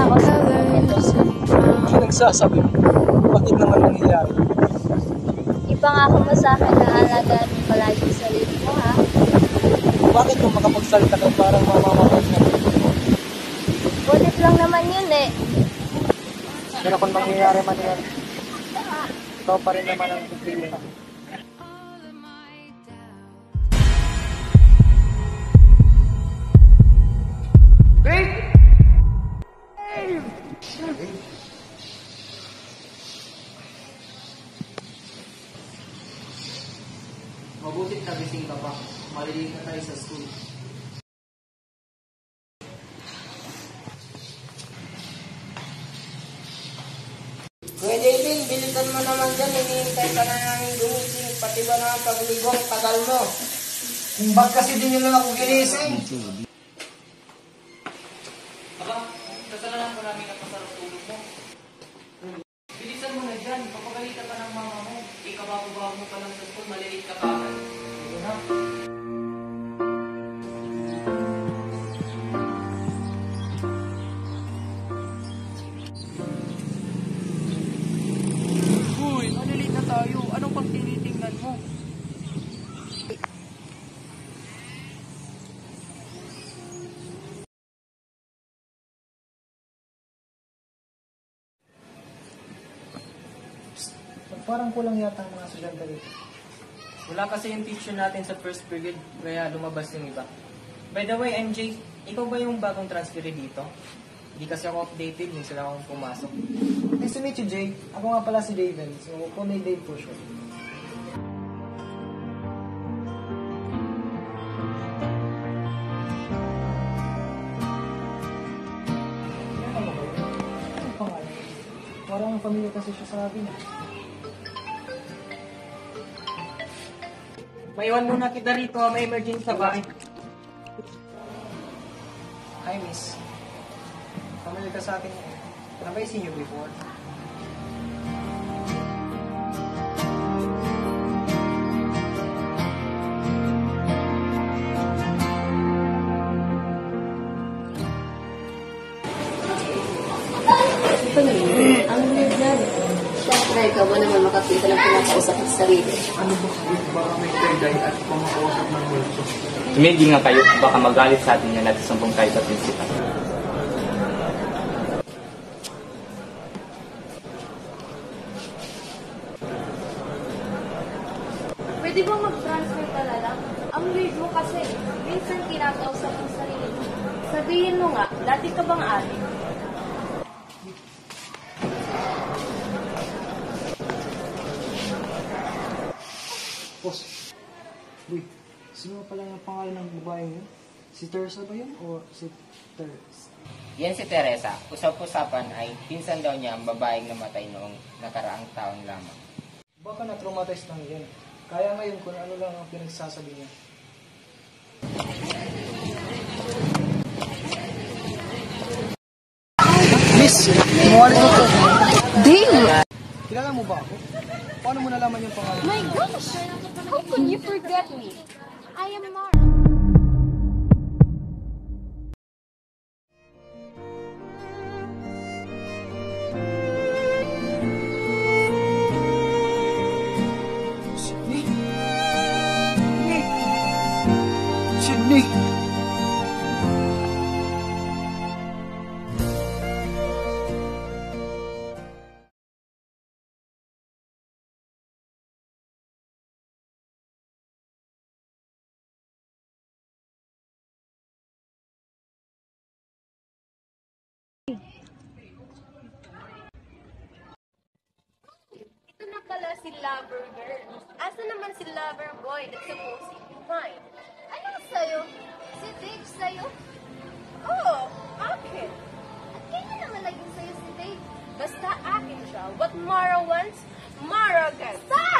ako sa ito. Ano nagsasabi? Bakit naman nangyayari? Ipangako mo sa akin na alagaan mo palagi yung sarili mo, ha? Bakit kung makapagsalita ka parang mamamahal ka? Bulit lang naman yun eh. Pero kung mangyayari man yan, ikaw pa rin naman ang pipili ka. Mabutit na gising ka pa. Maliliit na tayo sa school. Kuya David, bilisan mo naman dyan. Hinihintay ka na namin gumising. Pati ba na ang paglibong tagal mo? Kung ba't kasi din nila ako ginising? Aba, kasalanan ko namin ang masarap tulog mo. Bilisan mo na dyan. Papagalitan ka ng mama mo. Ikabago-bago mo pa lang sa school. Maliliit ka pa. Ito na. Uy, maliliit na tayo. Anong pang tinitingnan mo? Parang kulang yata ang mga estudyante dito. Wala kasi yung teacher natin sa first period, kaya lumabas yung iba. By the way, MJ, ikaw ba yung bagong transfer dito? Hindi kasi ako updated, minsan lang akong pumasok. Nice to meet you, Jay. Ako nga pala si David. So, kung may Dave for sure. Ano pangalan? Parang familiar kasi siya sa akin. Maiwan muna kita rito, may emergency sa bahay. Hi, miss. Familiar ka sa akin. Have I seen you before? Ang weird na. Siyempre, ikaw ba naman makakita ng pinakausap sa sarili? Ano ba? Baka may kagay at pumakausap ng multo. Tumigil nga kayo, baka magalit sa atin yan at sumbong tayo sa prinsipal. Pwede bang mag-transfer ka na lang? Ang weird mo kasi. Minsan kinakausap ang sarili mo. Sabihin mo nga, dati ka bang adik? Boss. Uy, sino pala yung pangalan ng babaeng yun? Si Teresa ba yun? O si Teresa? Yan si Teresa. Usap-usapan ay pinsan daw niya ang babaeng namatay noong nakaraang taon lamang. Baka na-traumatize lang yan. Kaya ngayon kung ano lang ang pinagsasabi niya. Miss, kumawali mo po. Dave! Kilala mo ba ako? Paano mo nalaman yung pangalan? My gosh! How could you forget me? I am Mara. Sydney? Sydney? Ito na pala si Lover Girl. Asa naman si Lover Boy that's supposed to be mine? Ano sa'yo? Si Dave sa'yo? Oo, akin. At kailan naman naging sa'yo si Dave? Basta akin siya. What Mara wants, Mara gets. Stop!